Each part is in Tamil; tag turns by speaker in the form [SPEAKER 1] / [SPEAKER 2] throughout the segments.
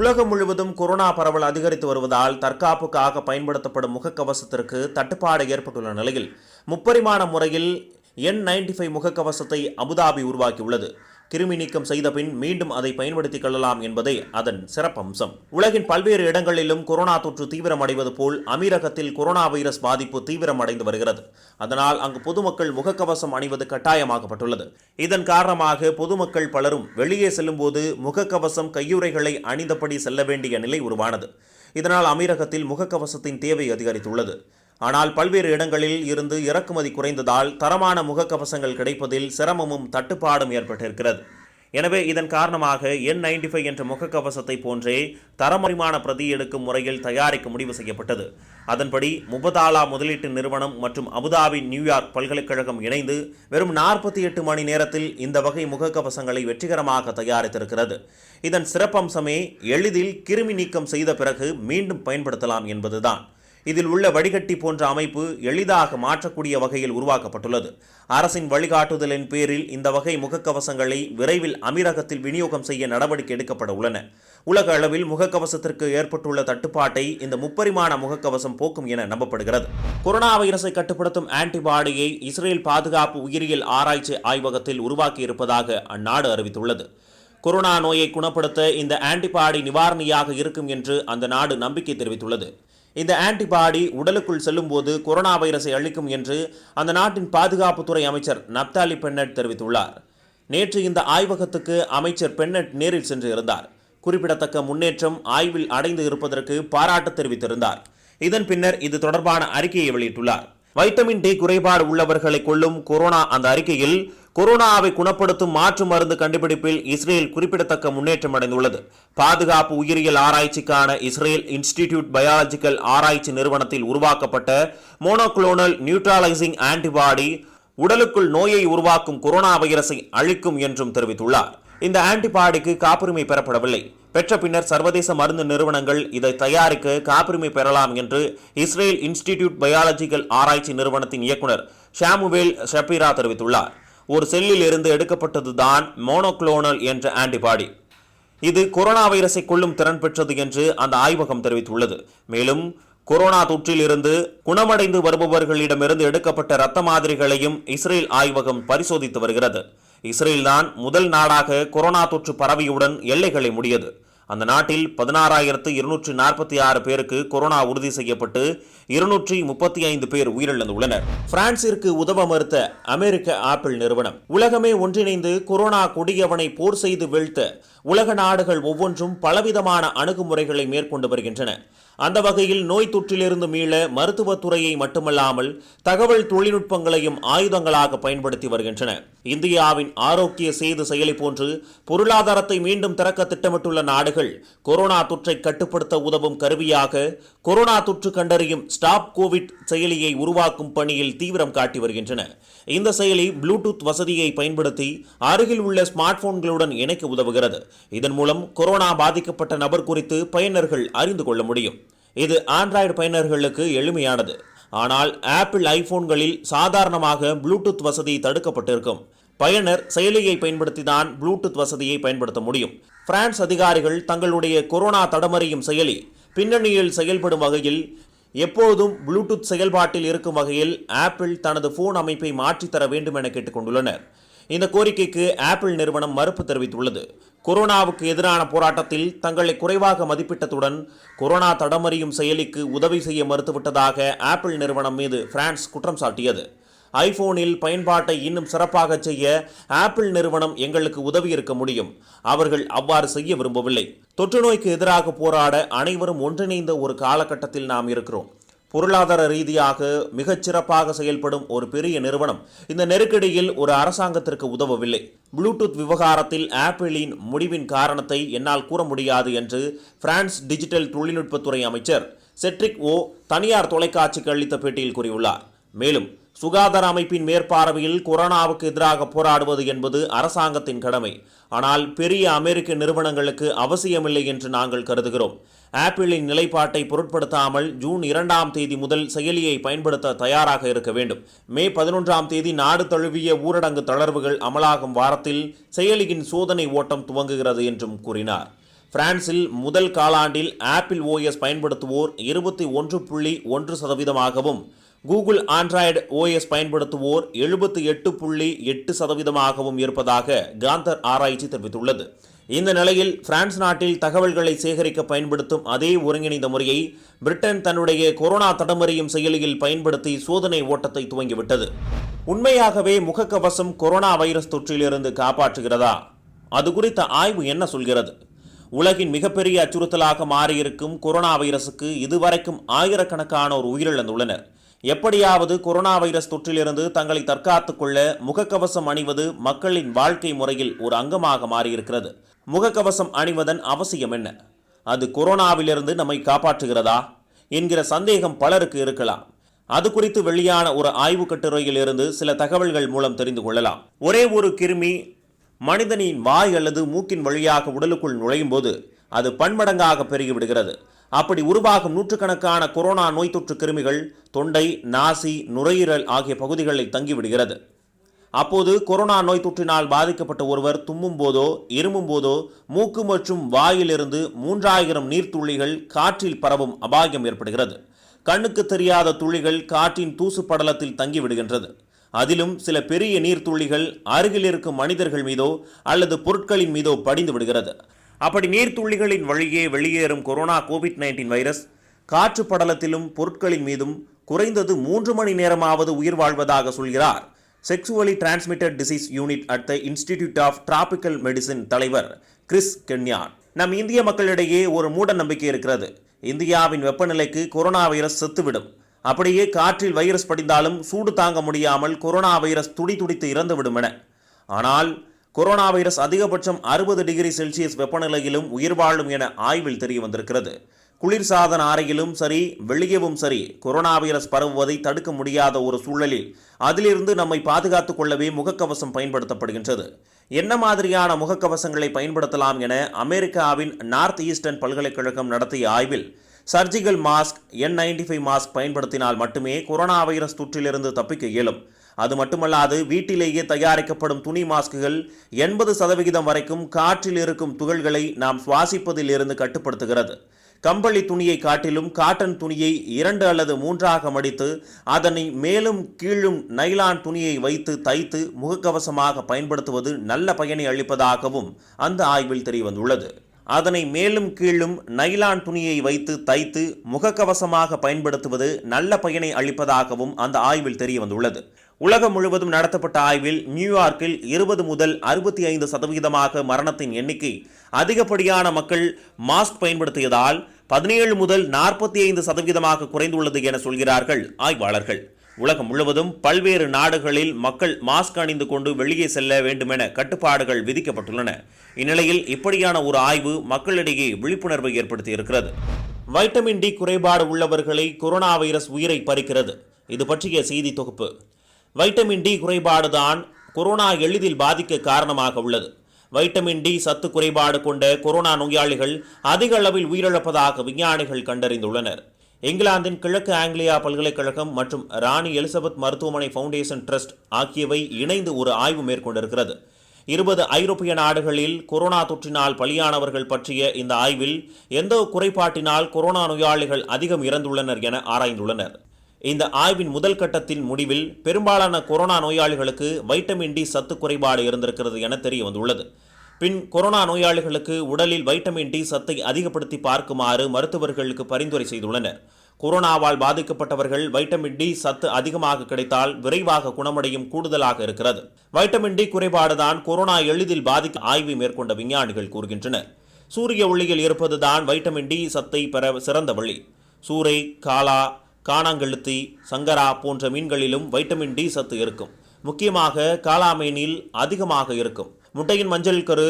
[SPEAKER 1] உலகம் முழுவதும் கொரோனா பரவல் அதிகரித்து வருவதால் தற்காப்புக்காக பயன்படுத்தப்படும் முகக்கவசத்திற்கு தட்டுப்பாடு ஏற்பட்டுள்ள நிலையில் முப்பரிமாண முறையில் N95 முகக்கவசத்தை அபுதாபி உருவாக்கியுள்ளது. கிருமி நீக்கம் செய்த பின் மீண்டும் அதை பயன்படுத்திக் கொள்ளலாம் என்பதே அதன் சிறப்பம்சம். உலகின் பல்வேறு இடங்களிலும் கொரோனா தொற்று தீவிரமடைவது போல் அமீரகத்தில் கொரோனா வைரஸ் பாதிப்பு தீவிரமடைந்து வருகிறது. அதனால் அங்கு பொதுமக்கள் முகக்கவசம் அணிவது கட்டாயமாக்கப்பட்டுள்ளது. இதன் காரணமாக பொதுமக்கள் பலரும் வெளியே செல்லும்போது முகக்கவசம் கையுறைகளை அணிந்தபடி செல்ல வேண்டிய நிலை உருவானது. இதனால் அமீரகத்தில் முகக்கவசத்தின் தேவை அதிகரித்துள்ளது. ஆனால் பல்வேறு இடங்களில் இருந்து இறக்குமதி குறைந்ததால் தரமான முகக்கவசங்கள் கிடைப்பதில் சிரமமும் தட்டுப்பாடும் ஏற்பட்டிருக்கிறது. எனவே இதன் காரணமாக N95 என்ற முகக்கவசத்தை போன்றே தரமறிமான பிரதி எடுக்கும் முறையில் தயாரிக்க முடிவு செய்யப்பட்டது. அதன்படி முபதாலா முதலீட்டு நிறுவனம் மற்றும் அபுதாபி நியூயார்க் பல்கலைக்கழகம் இணைந்து வெறும் 48 மணி நேரத்தில் இந்த வகை முகக்கவசங்களை வெற்றிகரமாக தயாரித்திருக்கிறது. இதன் சிறப்பம்சமே எளிதில் கிருமி நீக்கம் செய்த பிறகு மீண்டும் பயன்படுத்தலாம் என்பதுதான். இதில் உள்ள வடிகட்டி போன்ற அமைப்பு எளிதாக மாற்றக்கூடிய வகையில் உருவாக்கப்பட்டுள்ளது. அரசின் வழிகாட்டுதலின் பேரில் இந்த வகை முகக்கவசங்களை விரைவில் அமீரகத்தில் விநியோகம் செய்ய நடவடிக்கை எடுக்கப்பட உள்ளன. உலக அளவில் முகக்கவசத்திற்கு ஏற்பட்டுள்ள தட்டுப்பாட்டை இந்த முப்பரிமாண முகக்கவசம் போக்கும் என நம்பப்படுகிறது. கொரோனா வைரஸை கட்டுப்படுத்தும் ஆன்டிபாடியை இஸ்ரேல் பாதுகாப்பு உயிரியல் ஆராய்ச்சி ஆய்வகத்தில் உருவாக்கி இருப்பதாக அந்நாடு அறிவித்துள்ளது. கொரோனா நோயை குணப்படுத்த இந்த ஆன்டிபாடி நிவாரணியாக இருக்கும் என்று அந்த நாடு நம்பிக்கை தெரிவித்துள்ளது. இந்த ஆன்டிபாடி உடலுக்குள் செல்லும்போது கொரோனா வைரஸை அழிக்கும் என்று அந்த நாட்டின் பாதுகாப்புத்துறை அமைச்சர் நப்தாலி பென்னட் தெரிவித்துள்ளார். நேற்று இந்த ஆய்வகத்துக்கு அமைச்சர் பென்னட் நேரில் சென்று இருந்தார். குறிப்பிடத்தக்க முன்னேற்றம் ஆய்வில் அடைந்து இருப்பதற்கு பாராட்டு தெரிவித்திருந்தார். இதன் பின்னர் இது தொடர்பான அறிக்கையை வெளியிட்டுள்ளார். வைட்டமின் டி குறைபாடு உள்ளவர்களை கொல்லும் கொரோனா அந்த அறிக்கையில் கொரோனாவை குணப்படுத்தும் மாற்று மருந்து கண்டுபிடிப்பில் இஸ்ரேல் குறிப்பிடத்தக்க முன்னேற்றம் அடைந்துள்ளது. பாதுகாப்பு உயிரியல் ஆராய்ச்சிக்கான இஸ்ரேல் இன்ஸ்டிடியூட் பயாலஜிக்கல் ஆராய்ச்சி நிறுவனத்தில் உருவாக்கப்பட்ட மோனோக்ளோனல் நியூட்ரலைசிங் ஆன்டிபாடி உடலுக்குள் நோயை உருவாக்கும் கொரோனா வைரஸை அழிக்கும் என்றும் தெரிவித்துள்ளார். இந்த ஆன்டிபாடிக்கு காப்புரிமை பெறப்படவில்லை. பெற்ற பின்னர் சர்வதேச மருந்து நிறுவனங்கள் இதை தயாரிக்க காப்புரிமை பெறலாம் என்று இஸ்ரேல் இன்ஸ்டிடியூட் பயாலஜிக்கல் ஆராய்ச்சி நிறுவனத்தின் இயக்குனர் ஷாமுவேல் ஷபீரா தெரிவித்துள்ளார். ஒரு செல்லில் இருந்து எடுக்கப்பட்டதுதான் மோனோக்ளோனல் என்ற ஆன்டிபாடி. இது கொரோனா வைரஸை கொல்லும் திறன் பெற்றது என்று அந்த ஆய்வகம் தெரிவித்துள்ளது. மேலும் கொரோனா தொற்றில் இருந்து குணமடைந்து வருபவர்களிடமிருந்து எடுக்கப்பட்ட இரத்த மாதிரிகளையும் இஸ்ரேல் ஆய்வகம் பரிசோதித்து வருகிறது. இஸ்ரேல் தான் முதல் நாடாக கொரோனா தொற்று பரவியுடன் எல்லைகளை மூடியது. அந்த நாட்டில் 16,246 பேருக்கு கொரோனா உறுதி செய்யப்பட்டு 235 பேர் உயிரிழந்துள்ளனர். பிரான்சிற்கு உதவ மறுத்த அமெரிக்க ஆப்பிள் நிறுவனம். உலகமே ஒன்றிணைந்து கொரோனா கொடியவனை போர் செய்து வீழ்த்த உலக நாடுகள் ஒவ்வொன்றும் பலவிதமான அணுகுமுறைகளை மேற்கொண்டு வருகின்றன. அந்த வகையில் நோய் தொற்றிலிருந்து மீள மருத்துவத்துறையை மட்டுமல்லாமல் தகவல் தொழில்நுட்பங்களையும் ஆயுதங்களாக பயன்படுத்தி வருகின்றன. இந்தியாவின் ஆரோக்கிய சேது செயலி போன்று பொருளாதாரத்தை மீண்டும் திறக்க திட்டமிட்டுள்ள நாடுகள் கொரோனா தொற்றை கட்டுப்படுத்த உதவும் கருவியாக கொரோனா தொற்று கண்டறியும் ஸ்டாப் கோவிட் செயலியை உருவாக்கும் பணியில் தீவிரம் காட்டி வருகின்றன. இந்த செயலி ப்ளூடூத் வசதியை பயன்படுத்தி அருகில் உள்ள ஸ்மார்ட் போன்களுடன் இணைக்க உதவுகிறது. இதன் மூலம் கொரோனா பாதிக்கப்பட்ட நபர் குறித்து பயனர்கள் அறிந்து கொள்ள முடியும். இது ஆண்ட்ராய்டு பயனர்களுக்கு எளிமையானது. ஆனால் ஆப்பிள் ஐபோன்களில் சாதாரணமாக ப்ளூடூத் வசதி தடுக்கப்பட்டிருக்கும். பயனர் செயலியை பயன்படுத்தி தான் ப்ளூடூத் வசதியை பயன்படுத்த முடியும். பிரான்ஸ் அதிகாரிகள் தங்களுடைய கொரோனா தடமறியும் செயலி பின்னணியில் செயல்படும் வகையில் எப்போதும் ப்ளூடூத் செயல்பாட்டில் இருக்கும் வகையில் ஆப்பிள் தனது போன் அமைப்பை மாற்றித்தர வேண்டும் என கேட்டுக்கொண்டுள்ளனர். இந்த கோரிக்கைக்கு ஆப்பிள் நிறுவனம் மறுப்பு தெரிவித்துள்ளது. கொரோனாவுக்கு எதிரான போராட்டத்தில் தங்களை குறைவாக மதிப்பிட்டதுடன் கொரோனா தடமறியும் செயலிக்கு உதவி செய்ய மறுத்துவிட்டதாக ஆப்பிள் நிறுவனம் மீது பிரான்ஸ் குற்றம் சாட்டியது. ஐபோனில் பயன்பாட்டை இன்னும் சிறப்பாக செய்ய ஆப்பிள் நிறுவனம் எங்களுக்கு உதவி இருக்க முடியும். அவர்கள் அவ்வாறு செய்ய விரும்பவில்லை. தொற்று நோய்க்கு எதிராக போராட அனைவரும் ஒன்றிணைந்த ஒரு காலகட்டத்தில் நாம் இருக்கிறோம். பொருளாதார ரீதியாக மிகச்சிறப்பாக செயல்படும் ஒரு பெரிய நிறுவனம் இந்த நெருக்கடியில் ஒரு அரசாங்கத்திற்கு உதவவில்லை. ப்ளூடூத் விவகாரத்தில் ஆப்பிளின் முடிவின் காரணத்தை என்னால் கூற முடியாது என்று பிரான்ஸ் டிஜிட்டல் தொழில்நுட்பத்துறை அமைச்சர் செட்ரிக் ஓ தனியார் தொலைக்காட்சிக்கு அளித்த பேட்டியில் கூறியுள்ளார். மேலும் சுகாதார அமைப்பின் மேற்பார்வையில் கொரோனாவுக்கு எதிராக போராடுவது என்பது அரசாங்கத்தின் கடமை. ஆனால் பெரிய அமெரிக்க நிறுவனங்களுக்கு அவசியமில்லை என்று நாங்கள் கருதுகிறோம். ஆப்பிளின் நிலைப்பாட்டை பொருட்படுத்தாமல் ஜூன் 2 முதல் செயலியை பயன்படுத்த தயாராக இருக்க வேண்டும். மே 11 நாடு தழுவிய ஊரடங்கு தளர்வுகள் அமலாகும் வாரத்தில் செயலியின் சோதனை ஓட்டம் துவங்குகிறது என்றும் கூறினார். பிரான்சில் முதல் காலாண்டில் ஆப்பிள் OS பயன்படுத்துவோர் 21.1%, கூகுள் ஆண்ட்ராய்டு OS பயன்படுத்துவோர் 78.8% இருப்பதாக காந்தர் ஆராய்ச்சி தெரிவித்துள்ளது. இந்த நிலையில் பிரான்ஸ் நாட்டில் தகவல்களை சேகரிக்க பயன்படுத்தும் அதே ஒருங்கிணைந்த முறையை பிரிட்டன் தன்னுடைய கொரோனா தடமறியும் செயலியில் பயன்படுத்தி சோதனை ஓட்டத்தை துவங்கிவிட்டது. உண்மையாகவே முகக்கவசம் கொரோனா வைரஸ் தொற்றிலிருந்து காப்பாற்றுகிறதா? அது குறித்த ஆய்வு என்ன சொல்கிறது? உலகின் மிகப்பெரிய அச்சுறுத்தலாக மாறியிருக்கும் கொரோனா வைரசுக்கு இதுவரைக்கும் ஆயிரக்கணக்கானோர் உயிரிழந்துள்ளனர். எப்படியாவது கொரோனா வைரஸ் தொற்றிலிருந்து தங்களை தற்காத்துக் கொள்ள முகக்கவசம் அணிவது மக்களின் வாழ்க்கை முறையில் ஒரு அங்கமாக மாறியிருக்கிறது. முகக்கவசம் அணிவதன் அவசியம் என்ன? அது கொரோனாவிலிருந்து நம்மை காப்பாற்றுகிறதா என்கிற சந்தேகம் பலருக்கு இருக்கலாம். அது குறித்து வெளியான ஒரு ஆய்வு கட்டுரையில் இருந்து சில தகவல்கள் மூலம் தெரிந்து கொள்ளலாம். ஒரே ஒரு கிருமி மனிதனின் வாய் அல்லது மூக்கின் வழியாக உடலுக்குள் நுழையும் போது அது பன்மடங்காக பெருகிவிடுகிறது. அப்படி உருவாகும் நூற்றுக்கணக்கான கொரோனா நோய் தொற்று கிருமிகள் தொண்டை, நாசி, நுரையீரல் ஆகிய பகுதிகளில் தங்கிவிடுகிறது. அப்போது கொரோனா நோய் தொற்றினால் பாதிக்கப்பட்ட ஒருவர் தும்மும் போதோ இருமும் போதோ மூக்கு மற்றும் வாயிலிருந்து 3000 நீர்த்துளிகள் காற்றில் பரவும் அபாயம் ஏற்படுகிறது. கண்ணுக்கு தெரியாத துளிகள் காற்றின் தூசு படலத்தில் தங்கிவிடுகின்றது. அதிலும் சில பெரிய நீர்த்துளிகள் அருகில் இருக்கும் மனிதர்கள் மீதோ அல்லது பொருட்களின் மீதோ படிந்து விடுகிறது. அப்படி நீர்த்துளிகளின் வழியே வெளியேறும் கொரோனா COVID-19 வைரஸ் காற்று படலத்திலும் பொருட்களின் மீதும் குறைந்தது 3 மணி நேரமாவது உயிர் வாழ்வதாக சொல்கிறார் sexually transmitted disease unit at the institute of tropical medicine தலைவர் கிறிஸ் கென்யான். நம் இந்திய மக்களிடையே ஒரு மூட நம்பிக்கை இருக்கிறது. இந்தியாவின் வெப்பநிலைக்கு கொரோனா வைரஸ் செத்துவிடும். அப்படியே காற்றில் வைரஸ் படிந்தாலும் சூடு தாங்க முடியாமல் கொரோனா வைரஸ் துடித்து இறந்துவிடும் என. ஆனால் கொரோனா வைரஸ் அதிகபட்சம் 60 டிகிரி செல்சியஸ் வெப்பநிலையிலும் உயிர் வாழும் என ஆய்வில் தெரிய வந்திருக்கிறது. குளிர்சாதன அறையிலும் சரி வெளியவும் சரி கொரோனா வைரஸ் பரவுவதை தடுக்க முடியாத ஒரு சூழலில் அதிலிருந்து நம்மை பாதுகாத்துக் கொள்ளவே முகக்கவசம் பயன்படுத்தப்படுகின்றது. என்ன மாதிரியான முகக்கவசங்களை பயன்படுத்தலாம் என அமெரிக்காவின் நார்த் ஈஸ்டர்ன் பல்கலைக்கழகம் நடத்திய ஆய்வில் சர்ஜிக்கல் மாஸ்க், N95 மாஸ்க் பயன்படுத்தினால் மட்டுமே கொரோனா வைரஸ் தொற்றிலிருந்து தப்பிக்க இயலும். அது மட்டுமல்லாது வீட்டிலேயே தயாரிக்கப்படும் துணி மாஸ்குகள் 80% வரைக்கும் காற்றில் இருக்கும் துகள்களை நாம் சுவாசிப்பதில் இருந்து கட்டுப்படுத்துகிறது. கம்பளி துணியை காட்டிலும் காட்டன் துணியை 2 அல்லது 3ஆக மடித்து அதனை மேலும் கீழும் நைலான் துணியை வைத்து தைத்து முகக்கவசமாக பயன்படுத்துவது நல்ல பயனை அளிப்பதாகவும் அந்த ஆய்வில் தெரியவந்துள்ளது. அதனை மேலும் கீழும் நைலான் துணியை வைத்து தைத்து முகக்கவசமாக பயன்படுத்துவது நல்ல பயனை அளிப்பதாகவும் அந்த ஆய்வில் தெரிய வந்துள்ளது. உலகம் முழுவதும் நடத்தப்பட்ட ஆய்வில் நியூயார்க்கில் 20 முதல் 65% மரணத்தின் எண்ணிக்கை அதிகப்படியான மக்கள் மாஸ்க் பயன்படுத்தியதால் 17 முதல் 45% குறைந்துள்ளது என சொல்கிறார்கள் ஆய்வாளர்கள். உலகம் முழுவதும் பல்வேறு நாடுகளில் மக்கள் மாஸ்க் அணிந்து கொண்டு வெளியே செல்ல வேண்டுமென கட்டுப்பாடுகள் விதிக்கப்பட்டுள்ளன. இந்நிலையில் இப்படியான ஒரு ஆய்வு மக்களிடையே விழிப்புணர்வை ஏற்படுத்தி இருக்கிறது. வைட்டமின் டி குறைபாடு உள்ளவர்களை கொரோனா வைரஸ் உயிரை பறிக்கிறது. இது பற்றிய செய்தி தொகுப்பு. வைட்டமின் டி குறைபாடுதான் கொரோனா எளிதில் பாதிக்க காரணமாக உள்ளது. வைட்டமின் டி சத்து குறைபாடு கொண்ட கொரோனா நோயாளிகள் அதிக அளவில் உயிரிழப்பதாக விஞ்ஞானிகள் கண்டறிந்துள்ளனர். இங்கிலாந்தின் கிழக்கு ஆங்கிலியா பல்கலைக்கழகம் மற்றும் ராணி எலிசபெத் மருத்துவமனை ஃபவுண்டேஷன் ட்ரஸ்ட் ஆகியவை இணைந்து ஒரு ஆய்வு மேற்கொண்டிருக்கிறது. 20 ஐரோப்பிய நாடுகளில் கொரோனா தொற்றினால் பலியானவர்கள் பற்றிய இந்த ஆய்வில் எந்த குறைபாட்டினால் கொரோனா நோயாளிகள் அதிகம் இறந்துள்ளனர் என ஆராய்ந்துள்ளனர். இந்த ஆய்வின் முதல் கட்டத்தின் முடிவில் பெரும்பாலான கொரோனா நோயாளிகளுக்கு வைட்டமின் டி சத்து குறைபாடு இருந்திருக்கிறது என தெரிய வந்துள்ளது. பின் கொரோனா நோயாளிகளுக்கு உடலில் வைட்டமின் டி சத்தை அதிகப்படுத்தி பார்க்குமாறு மருத்துவர்களுக்கு பரிந்துரை செய்துள்ளனர். கொரோனாவால் பாதிக்கப்பட்டவர்கள் வைட்டமின் டி சத்து அதிகமாக கிடைத்தால் விரைவாக குணமடையும் கூடுதலாக இருக்கிறது. வைட்டமின் டி குறைபாடுதான் கொரோனா எளிதில் பாதிக்க ஆய்வு மேற்கொண்ட விஞ்ஞானிகள் கூறுகின்றனர். சூரிய ஒளியில் இருப்பதுதான் வைட்டமின் டி சத்தை பெற சிறந்த வழி. சூறை, காலா, காணாங்கெழுத்தி, சங்கரா போன்ற மீன்களிலும் வைட்டமின் டி சத்து இருக்கும். முக்கியமாக காளா மீனில் அதிகமாக இருக்கும். முட்டையின் மஞ்சள் கரு,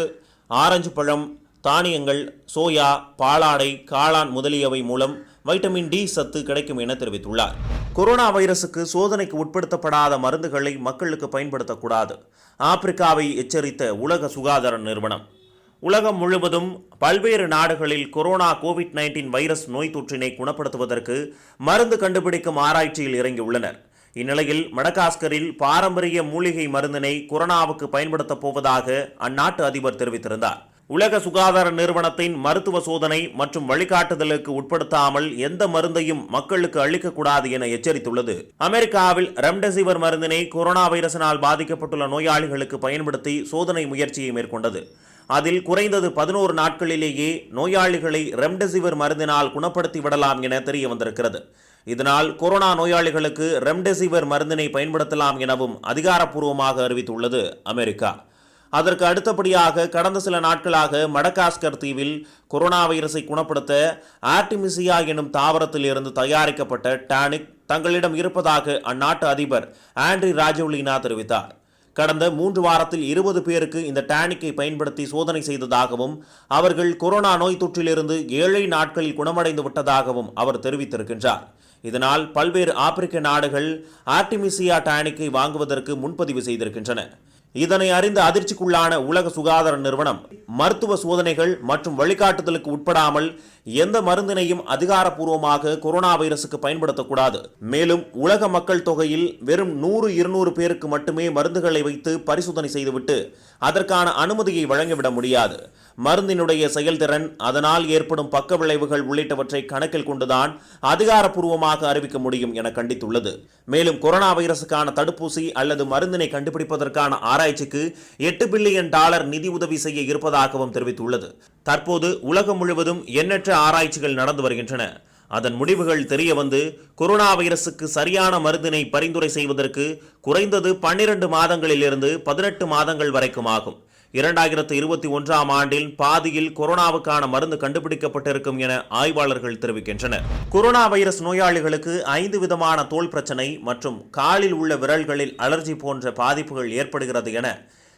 [SPEAKER 1] ஆரஞ்சு பழம், தானியங்கள், சோயா, பாலாடை, காளான் முதலியவை மூலம் வைட்டமின் டி சத்து கிடைக்கும் என தெரிவித்துள்ளார். கொரோனா வைரசுக்கு சோதனைக்கு உட்படுத்தப்படாத மருந்துகளை மக்களுக்கு பயன்படுத்தக்கூடாது. ஆப்பிரிக்காவை எச்சரித்த உலக சுகாதார நிறுவனம். உலகம் முழுவதும் பல்வேறு நாடுகளில் கொரோனா COVID-19 வைரஸ் நோய் தொற்றினை குணப்படுத்துவதற்கு மருந்து கண்டுபிடிக்கும் ஆராய்ச்சியில் இறங்கியுள்ளனர். இந்நிலையில் மடகாஸ்கரில் பாரம்பரிய மூலிகை மருந்தினை கொரோனாவுக்கு பயன்படுத்தப் போவதாக அந்நாட்டு அதிபர் தெரிவித்திருந்தார். உலக சுகாதார நிறுவனத்தின் மருத்துவ சோதனை மற்றும் வழிகாட்டுதலுக்கு உட்படுத்தாமல் எந்த மருந்தையும் மக்களுக்கு அளிக்கக்கூடாது என எச்சரித்துள்ளது. அமெரிக்காவில் ரெம்டெசிவிர் மருந்தினை கொரோனா வைரஸினால் பாதிக்கப்பட்டுள்ள நோயாளிகளுக்கு பயன்படுத்தி சோதனை முயற்சியை மேற்கொண்டது. அதில் குறைந்தது 11 நாட்களிலேயே நோயாளிகளை ரெம்டெசிவிர் மருந்தினால் குணப்படுத்தி விடலாம் என தெரிய வந்திருக்கிறது. இதனால் கொரோனா நோயாளிகளுக்கு ரெம்டெசிவிர் மருந்தினை பயன்படுத்தலாம் எனவும் அதிகாரப்பூர்வமாக அறிவித்துள்ளது அமெரிக்கா. அதற்கு அடுத்தபடியாக கடந்த சில நாட்களாக மடகாஸ்கர் தீவில் கொரோனா வைரஸை குணப்படுத்த ஆர்டிமிசியா எனும் தாவரத்தில் இருந்து தயாரிக்கப்பட்ட டானிக் தங்களிடம் இருப்பதாக அந்நாட்டு அதிபர் ஆண்ட்ரி ராஜௌலினா தெரிவித்தார். கடந்த 3 வாரத்தில் 20 பேருக்கு இந்த டானிக்கை பயன்படுத்தி சோதனை செய்ததாகவும் அவர்கள் கொரோனா நோய் தொற்றிலிருந்து 7 நாட்களில் குணமடைந்து விட்டதாகவும் அவர் தெரிவித்திருக்கின்றார். இதனால் பல்வேறு ஆப்பிரிக்க நாடுகள் ஆர்டிமிசியா டானிக்கை வாங்குவதற்கு முன்பதிவு செய்திருக்கின்றன. இதனை அறிந்த அதிர்ச்சிக்குள்ளான உலக சுகாதார நிறுவனம் மருத்துவ சோதனைகள் மற்றும் வழிகாட்டுதலுக்கு உட்படாமல் எந்த மருந்தினையும் அதிகாரப்பூர்வமாக கொரோனா வைரசுக்கு பயன்படுத்தக்கூடாது. மேலும் உலக மக்கள் தொகையில் வெறும் 100-200 பேருக்கு மட்டுமே மருந்துகளை வைத்து பரிசோதனை செய்துவிட்டு அதற்கான அனுமதியை வழங்கிவிட முடியாது. மருந்தினுடைய செயல்திறன், அதனால் ஏற்படும் பக்க விளைவுகள் உள்ளிட்டவற்றை கணக்கில் கொண்டுதான் அதிகாரப்பூர்வமாக அறிவிக்க முடியும் என கண்டித்துள்ளது. மேலும் கொரோனா வைரசுக்கான தடுப்பூசி அல்லது மருந்தினை கண்டுபிடிப்பதற்கான ஆராய்ச்சிக்கு $8 பில்லியன் நிதி உதவி செய்ய இருப்பதாகவும் தெரிவித்துள்ளது. தற்போது உலகம் முழுவதும் எண்ணற்ற ஆராய்ச்சிகள் நடந்து வருகின்றன. அதன் முடிவுகள் தெரிய வந்து கொரோனா வைரசுக்கு சரியான மருந்தினை பரிந்துரை செய்வதற்கு குறைந்தது 12 மாதங்களிலிருந்து 18 மாதங்கள் வரைக்கும் ஆகும். 2021ஆம் ஆண்டில் பாதியில் கொரோனாவுக்கான மருந்து கண்டுபிடிக்கப்பட்டிருக்கும் என ஆய்வாளர்கள் தெரிவிக்கின்றனர். கொரோனா வைரஸ் நோயாளிகளுக்கு 5 விதமான தோல் பிரச்சனை மற்றும் காலில் உள்ள விரல்களில் அலர்ஜி போன்ற பாதிப்புகள் ஏற்படுகிறது என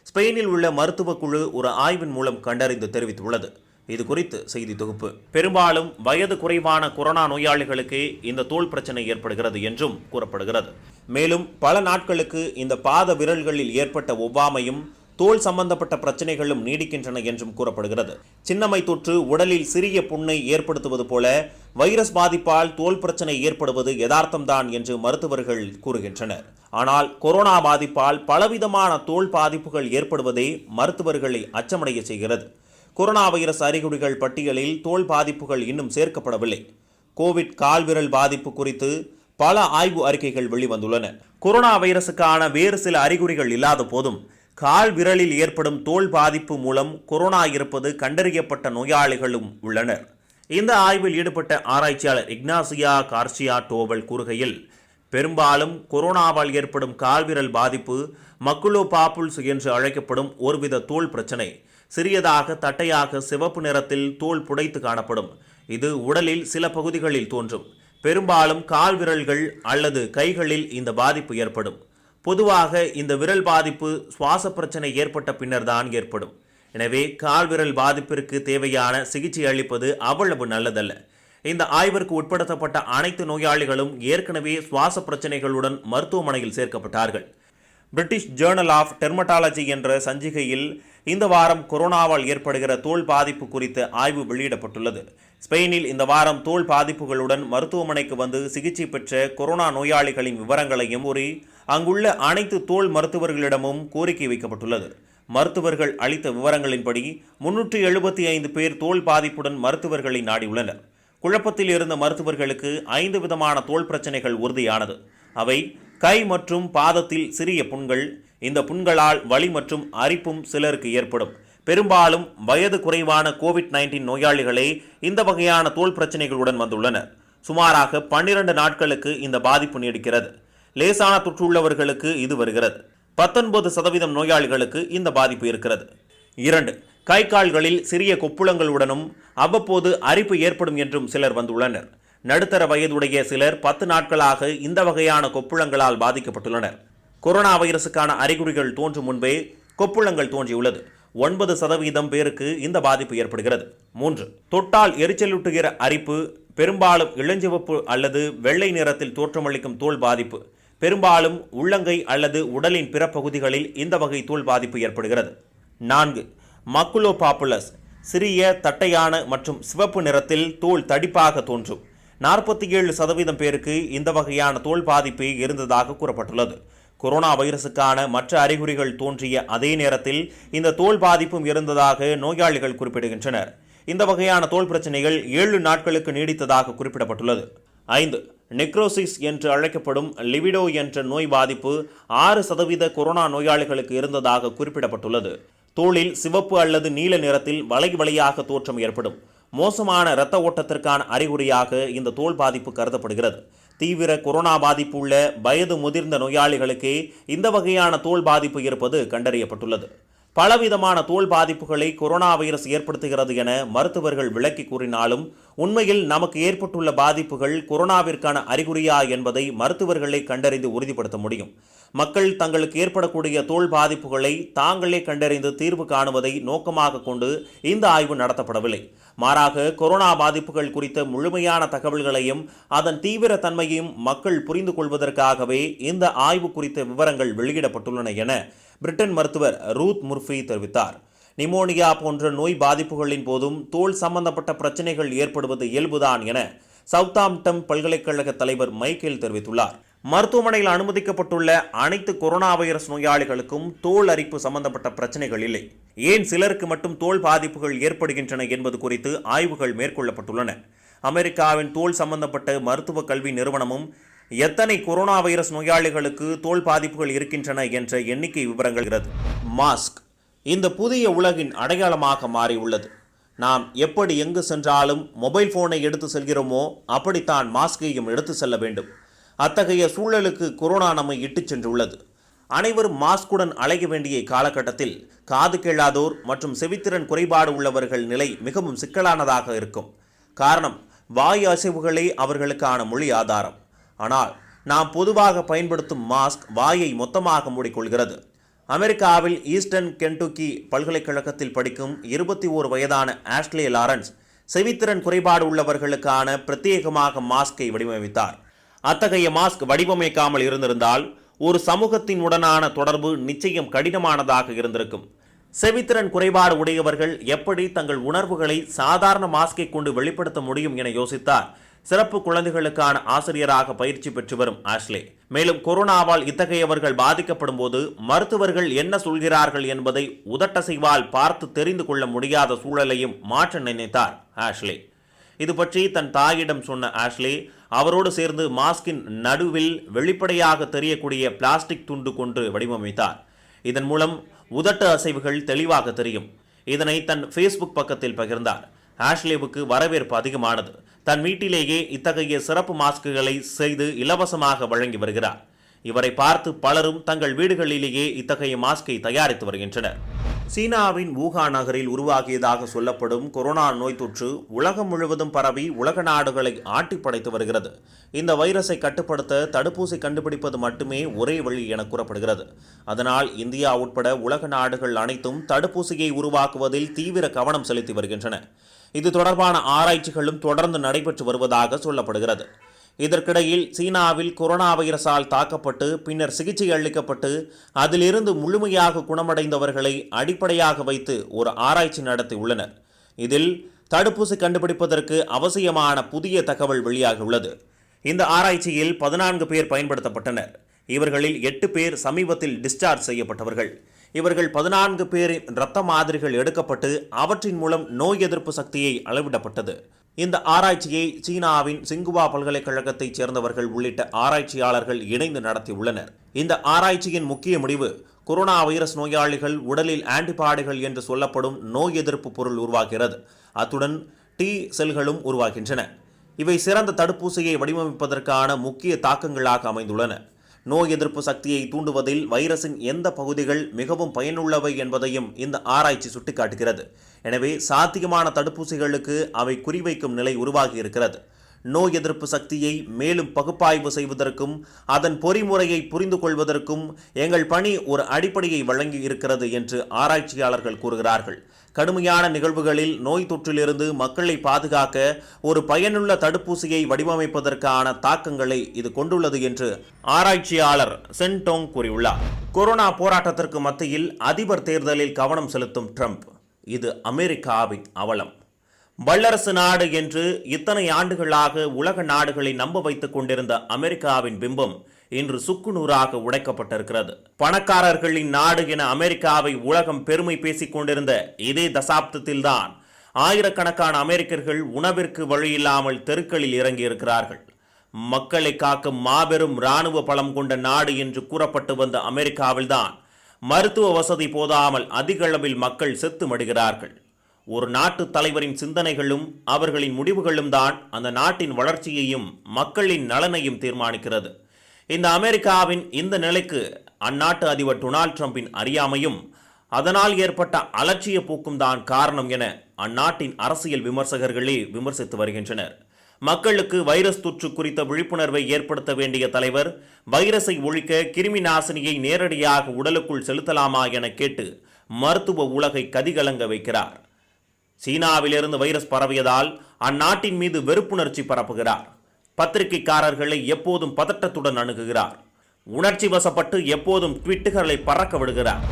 [SPEAKER 1] ஸ்பெயினில் உள்ள மருத்துவ குழு ஒரு ஆய்வின் மூலம் கண்டறிந்து தெரிவித்துள்ளது. இது குறித்து செய்தி தொகுப்பு. பெரும்பாலும் வயது குறைவான கொரோனா நோயாளிகளுக்கு இந்த தோல் பிரச்சனை ஏற்படுகிறது என்றும் கூறப்படுகிறது. மேலும் பல நாட்களுக்கு இந்த பாத விரல்களில் ஏற்பட்ட ஒவ்வாமையும் தோல் சம்பந்தப்பட்ட பிரச்சனைகளும் நீடிக்கின்றன என்றும் கூறப்படுகிறது. சின்னம்மை தொற்று உடலில் சிறிய புண்ணை ஏற்படுத்துவது போல வைரஸ் பாதிப்பால் தோல் பிரச்சனை ஏற்படுவது யதார்த்தம்தான் என்று மருத்துவர்கள் கூறுகின்றனர். ஆனால் கொரோனா பாதிப்பால் பலவிதமான தோல் பாதிப்புகள் ஏற்படுவதே மருத்துவர்களை அச்சமடைய செய்கிறது. கொரோனா வைரஸ் அறிகுறிகள் பட்டியலில் தோல் பாதிப்புகள் இன்னும் சேர்க்கப்படவில்லை. கோவிட் கால்விரல் பாதிப்பு குறித்து பல ஆய்வு அறிக்கைகள் வெளிவந்துள்ளன. கொரோனா வைரசுக்கான வேறு சில அறிகுறிகள் இல்லாத போதும் கால் விரலில் ஏற்படும் தோல் பாதிப்பு மூலம் கொரோனா இருப்பது கண்டறியப்பட்ட நோயாளிகளும் உள்ளனர். இந்த ஆய்வில் ஈடுபட்ட ஆராய்ச்சியாளர் இக்னாசியா கார்சியா டோவல் கூறுகையில், பெரும்பாலும் கொரோனாவால் ஏற்படும் கால்விரல் பாதிப்பு மக்குலோபாப்புல்ஸ் என்று அழைக்கப்படும் ஒருவித தோல் பிரச்சனை. சிறியதாக தட்டையாக சிவப்பு நிறத்தில் தோல் புடைத்து காணப்படும். இது உடலில் சில பகுதிகளில் தோன்றும். பெரும்பாலும் கால் விரல்கள் அல்லது கைகளில் இந்த பாதிப்பு ஏற்படும். பொதுவாக இந்த விரல் பாதிப்பு சுவாச பிரச்சனை ஏற்பட்ட பின்னர் தான் ஏற்படும். எனவே கால்விரல் பாதிப்பிற்கு தேவையான சிகிச்சை அளிப்பது அவ்வளவு நல்லதல்ல. இந்த ஆய்விற்கு உட்படுத்தப்பட்ட அனைத்து நோயாளிகளும் ஏற்கனவே சுவாச பிரச்சனைகளுடன் மருத்துவமனையில் சேர்க்கப்பட்டார்கள். பிரிட்டிஷ் ஜேர்னல் ஆஃப் டெர்மட்டாலஜி என்ற சஞ்சிகையில் இந்த வாரம் கொரோனாவால் ஏற்படுகிற தோல் பாதிப்பு குறித்த ஆய்வு வெளியிடப்பட்டுள்ளது. ஸ்பெயினில் இந்த வாரம் தோல் பாதிப்புகளுடன் மருத்துவமனைக்கு வந்து சிகிச்சை பெற்ற கொரோனா நோயாளிகளின் விவரங்களையும் கூறி அங்குள்ள அனைத்து தோல் மருத்துவர்களிடமும் கோரிக்கை வைக்கப்பட்டுள்ளது. மருத்துவர்கள் அளித்த விவரங்களின்படி 375 பேர் தோல் பாதிப்புடன் மருத்துவர்களை நாடியுள்ளனர். குழப்பத்தில் இருந்த மருத்துவர்களுக்கு 5 விதமான தோல் பிரச்சனைகள் உறுதியானது. அவை கை மற்றும் பாதத்தில் சிறிய புண்கள். இந்த புண்களால் வலி மற்றும் அரிப்பும் சிலருக்கு ஏற்படும். பெரும்பாலும் வயது குறைவான கோவிட்-19 நோயாளிகளே இந்த வகையான தோல் பிரச்சனைகளுடன் வந்துள்ளனர். சுமாராக 12 நாட்களுக்கு இந்த பாதிப்பு நீடிக்கிறது. லேசான தொற்றுள்ளவர்களுக்கு இது வருகிறது. 19% நோயாளிகளுக்கு இந்த பாதிப்பு இருக்கிறது. 2. கை கால்களில் சிறிய கொப்புளங்களுடனும் அவ்வப்போது அரிப்பு ஏற்படும் என்றும் சிலர் வந்துள்ளனர். நடுத்தர வயதுடைய சிலர் 10 நாட்களாக இந்த வகையான கொப்புளங்களால் பாதிக்கப்பட்டுள்ளனர். கொரோனா வைரசுக்கான அறிகுறிகள் தோன்றும் முன்பே கொப்புளங்கள் தோன்றியுள்ளது. 9% பேருக்கு இந்த பாதிப்பு ஏற்படுகிறது. 3. தொட்டால் எரிச்சலூட்டுகிற அரிப்பு. பெரும்பாலும் இளஞ்சிவப்பு அல்லது வெள்ளை நிறத்தில் தோற்றமளிக்கும் தோல் பாதிப்பு. பெரும்பாலும் உள்ளங்கை அல்லது உடலின் பிற பகுதிகளில் இந்த வகை தோல் பாதிப்பு ஏற்படுகிறது. 4. மக்குலோபாப்புலஸ். சிறிய தட்டையான மற்றும் சிவப்பு நிறத்தில் தோல் தடிப்பாக தோன்றும். 47% பேருக்கு இந்த வகையான தோல் பாதிப்பு இருந்ததாக கூறப்பட்டுள்ளது. கொரோனா வைரசுக்கான மற்ற அறிகுறிகள் தோன்றிய அதே நேரத்தில் இந்த தோல் பாதிப்பும் இருந்ததாக நோயாளிகள் குறிப்பிடுகின்றனர். இந்த வகையான தோல் பிரச்சனைகள் 7 நாட்களுக்கு நீடித்ததாக குறிப்பிடப்பட்டுள்ளது. 5. நெக்ரோசிஸ் என்று அழைக்கப்படும் லிவிடோ என்ற நோய் பாதிப்பு 6% கொரோனா நோயாளிகளுக்கு இருந்ததாக குறிப்பிடப்பட்டுள்ளது. தோலில் சிவப்பு அல்லது நீல நிறத்தில் வளையாக தோற்றம் ஏற்படும் மோசமான இரத்த ஓட்டத்திற்கான அறிகுறியாக இந்த தோல் பாதிப்பு கருதப்படுகிறது. தீவிர கொரோனா பாதிப்பு உள்ள வயது முதிர்ந்த நோயாளிகளுக்கே இந்த வகையான தோல் பாதிப்பு இருப்பது கண்டறியப்பட்டுள்ளது. பலவிதமான தோல் பாதிப்புகளை கொரோனா வைரஸ் ஏற்படுத்துகிறது என மருத்துவர்கள் விளக்கி கூறினாலும் உண்மையில் நமக்கு ஏற்பட்டுள்ள பாதிப்புகள் கொரோனாவிற்கான அறிகுறியா என்பதை மருத்துவர்களே கண்டறிந்து உறுதிப்படுத்த முடியும். மக்கள் தங்களுக்கு ஏற்படக்கூடிய தோல் பாதிப்புகளை தாங்களே கண்டறிந்து தீர்வு காணுவதை நோக்கமாக கொண்டு இந்த ஆய்வு நடத்தப்படவில்லை. மாறாக கொரோனா பாதிப்புகள் குறித்த முழுமையான தகவல்களையும் அதன் தீவிர தன்மையையும் மக்கள் புரிந்து கொள்வதற்காகவே இந்த ஆய்வு குறித்த விவரங்கள் வெளியிடப்பட்டுள்ளன என பிரிட்டன் மருத்துவர் ரூத் முர்ஃபி தெரிவித்தார். நிமோனியா போன்ற நோய் பாதிப்புகளின் போதும் தோல் சம்பந்தப்பட்ட பிரச்சனைகள் ஏற்படுவது இயல்புதான் என சவுத்தாம்ப்டன் பல்கலைக்கழக தலைவர் மைக்கேல் தெரிவித்துள்ளார். மருத்துவமனையில் அனுமதிக்கப்பட்டுள்ள அனைத்து கொரோனா வைரஸ் நோயாளிகளுக்கும் தோல் அரிப்பு சம்பந்தப்பட்ட பிரச்சனைகள் இல்லை. ஏன் சிலருக்கு மட்டும் தோல் பாதிப்புகள் ஏற்படுகின்றன என்பது குறித்து ஆய்வுகள் மேற்கொள்ளப்பட்டுள்ளன. அமெரிக்காவின் தோல் சம்பந்தப்பட்ட மருத்துவ கல்வி நிறுவனமும் எத்தனை கொரோனா வைரஸ் நோயாளிகளுக்கு தோல் பாதிப்புகள் இருக்கின்றன என்ற எண்ணிக்கை விவரங்கள். மாஸ்க் இந்த புதிய உலகின் அடையாளமாக மாறியுள்ளது. நாம் எப்படி எங்கு சென்றாலும் மொபைல் போனை எடுத்து செல்கிறோமோ அப்படித்தான் மாஸ்கையும் எடுத்து செல்ல வேண்டும். அத்தகைய சூழலுக்கு கொரோனா நம்மை இட்டுச் சென்றுள்ளது. அனைவரும் மாஸ்குடன் அலைய வேண்டிய காலகட்டத்தில் காது கேளாதோர் மற்றும் செவித்திறன் குறைபாடு உள்ளவர்கள் நிலை மிகவும் சிக்கலானதாக இருக்கும். காரணம், வாய் அசைவுகளே அவர்களுக்கான மொழி ஆதாரம். ஆனால் நாம் பொதுவாக பயன்படுத்தும் மாஸ்க் வாயை மொத்தமாக மூடிக்கொள்கிறது. அமெரிக்காவில் ஈஸ்டர்ன் கென்டுக்கி பல்கலைக்கழகத்தில் படிக்கும் 21 வயதான ஆஷ்லே லாரன்ஸ் செவித்திறன் குறைபாடு உள்ளவர்களுக்கான பிரத்யேகமாக மாஸ்கை வடிவமைத்தார். அத்தகைய மாஸ்க் வடிவமைக்காமல் இருந்திருந்தால் ஒரு சமூகத்தின் உடனான தொடர்பு நிச்சயம் கடினமானதாக இருந்திருக்கும். செவித்திறன் குறைபாடு உடையவர்கள் எப்படி தங்கள் உணர்வுகளை சாதாரண மாஸ்கை கொண்டு வெளிப்படுத்த முடியும் என யோசித்தார் சிறப்பு குழந்தைகளுக்கான ஆசிரியராக பயிற்சி பெற்று வரும் ஆஷ்லே. மேலும் கொரோனாவால் இத்தகையவர்கள் பாதிக்கப்படும் போது மருத்துவர்கள் என்ன சொல்கிறார்கள் என்பதை உதட்டசைவால் பார்த்து தெரிந்து கொள்ள முடியாத சூழலையும் மாற்ற நினைத்தார் ஆஷ்லே. இது பற்றி தன் தாயிடம் சொன்ன ஆஷ்லே அவரோடு சேர்ந்து மாஸ்கின் நடுவில் வெளிப்படையாக தெரியக்கூடிய பிளாஸ்டிக் துண்டு கொண்டு வடிவமைத்தார். இதன் மூலம் உதட்டு அசைவுகள் தெளிவாக தெரியும். இதனை தன் ஃபேஸ்புக் பக்கத்தில் பகிர்ந்தார். ஆஷ்லேவுக்கு வரவேற்பு அதிகமானது. தன் வீட்டிலேயே இத்தகைய சிறப்பு மாஸ்குகளை செய்து இலவசமாக வழங்கி வருகிறார். இவரை பார்த்து பலரும் தங்கள் வீடுகளிலேயே இத்தகைய மாஸ்கை தயாரித்து வருகின்றனர். சீனாவின் வூகான் நகரில் உருவாகியதாக சொல்லப்படும் கொரோனா நோய் தொற்று உலகம் முழுவதும் பரவி உலக நாடுகளை ஆட்டி படைத்து வருகிறது. இந்த வைரஸை கட்டுப்படுத்த தடுப்பூசி கண்டுபிடிப்பது மட்டுமே ஒரே வழி என கூறப்படுகிறது. அதனால் இந்தியா உட்பட உலக நாடுகள் அனைத்தும் தடுப்பூசியை உருவாக்குவதில் தீவிர கவனம் செலுத்தி வருகின்றன. இது தொடர்பான ஆராய்ச்சிகளும் தொடர்ந்து நடைபெற்று வருவதாக சொல்லப்படுகிறது. இதற்கிடையில் சீனாவில் கொரோனா வைரஸால் தாக்கப்பட்டு பின்னர் சிகிச்சை அளிக்கப்பட்டு அதிலிருந்து முழுமையாக குணமடைந்தவர்களை அடிப்படையாக வைத்து ஒரு ஆராய்ச்சி நடத்தி உள்ளனர். இதில் தடுப்பூசி கண்டுபிடிப்பதற்கு அவசியமான புதிய தகவல் வெளியாகியுள்ளது. இந்த ஆராய்ச்சியில் 14 பேர் பயன்படுத்தப்பட்டனர். இவர்களில் 8 பேர் சமீபத்தில் டிஸ்சார்ஜ் செய்யப்பட்டவர்கள். இவர்கள் 14 பேரின் இரத்த மாதிரிகள் எடுக்கப்பட்டு அவற்றின் மூலம் நோய் எதிர்ப்பு சக்தியை அளவிடப்பட்டது. இந்த ஆராய்ச்சியை சீனாவின் சிங்குவா பல்கலைக்கழகத்தைச் சேர்ந்தவர்கள் உள்ளிட்ட ஆராய்ச்சியாளர்கள் இணைந்து நடத்தியுள்ளனர். இந்த ஆராய்ச்சியின் முக்கிய முடிவு, கொரோனா வைரஸ் நோயாளிகள் உடலில் ஆன்டிபாடிகள் என்று சொல்லப்படும் நோய் எதிர்ப்பு பொருள் உருவாகிறது. அத்துடன் டி செல்களும் உருவாகின்றன. இவை சிறந்த தடுப்பூசியை வடிவமைப்பதற்கான முக்கிய தாக்கங்களாக அமைந்துள்ளன. நோய் எதிர்ப்பு சக்தியை தூண்டுவதில் வைரஸின் எந்த பகுதிகள் மிகவும் பயனுள்ளவை என்பதையும் இந்த ஆராய்ச்சி சுட்டிக்காட்டுகிறது. எனவே சாத்தியமான தடுப்பூசிகளுக்கு அவை குறிவைக்கும் நிலை உருவாகி இருக்கிறது. நோய் எதிர்ப்பு சக்தியை மேலும் பகுப்பாய்வு செய்வதற்கும் அதன் பொறிமுறையை புரிந்து கொள்வதற்கும் எங்கள் பணி ஒரு அடிப்படையை வழங்கி இருக்கிறது என்று ஆராய்ச்சியாளர்கள் கூறுகிறார்கள். கடுமையான நிகழ்வுகளில் நோய் தொற்றிலிருந்து மக்களை பாதுகாக்க ஒரு பயனுள்ள தடுப்பூசியை வடிவமைப்பதற்கான தாக்கங்களை இது கொண்டுள்ளது என்று ஆராய்ச்சியாளர் சென்டோங் கூறியுள்ளார். கொரோனா போராட்டத்திற்கு மத்தியில் அதிபர் தேர்தலில் கவனம் செலுத்தும் ட்ரம்ப், இது அமெரிக்காவின் அவலம். வல்லரசு நாடு என்று இத்தனை ஆண்டுகளாக உலக நாடுகளை நம்ப வைத்துக் கொண்டிருந்த அமெரிக்காவின் பிம்பம் இன்று சுக்குநூறாக உடைக்கப்பட்டிருக்கிறது. பணக்காரர்களின் நாடு என அமெரிக்காவை உலகம் பெருமை பேசிக் கொண்டிருந்த இதே தசாப்தத்தில்தான் ஆயிரக்கணக்கான அமெரிக்கர்கள் உணவிற்கு வழியில்லாமல் தெருக்களில் இறங்கியிருக்கிறார்கள். மக்களை காக்கும் மாபெரும் இராணுவ பலம் கொண்ட நாடு என்று கூறப்பட்டு வந்த அமெரிக்காவில்தான் மருத்துவ வசதி போதாமல் அதிக அளவில் மக்கள் செத்து மடிகிறார்கள். ஒரு நாட்டு தலைவரின் சிந்தனைகளும் அவர்களின் முடிவுகளும் தான் அந்த நாட்டின் வளர்ச்சியையும் மக்களின் நலனையும் தீர்மானிக்கிறது. இந்த அமெரிக்காவின் இந்த நிலைக்கு அந்நாட்டு அதிபர் டொனால்ட் ட்ரம்பின் அறியாமையும் அதனால் ஏற்பட்ட அலட்சிய போக்கும் தான் காரணம் என அந்நாட்டின் அரசியல் விமர்சகர்களே விமர்சித்து வருகின்றனர். மக்களுக்கு வைரஸ் தொற்று குறித்த விழிப்புணர்வை ஏற்படுத்த வேண்டிய தலைவர் வைரஸை ஒழிக்க கிருமி நாசினியை நேரடியாக உடலுக்குள் செலுத்தலாமா என கேட்டு மருத்துவ உலகை கதிகலங்க வைக்கிறார். சீனாவிலிருந்து வைரஸ் பரவியதால் அந்நாட்டின் மீது வெறுப்புணர்ச்சி பரப்புகிறார். பத்திரிகைக்காரர்களை எப்போதும் பதட்டத்துடன் அணுகுகிறார். உணர்ச்சி வசப்பட்டு எப்போதும் ட்வீட்டுகளை பறக்க விடுகிறார்.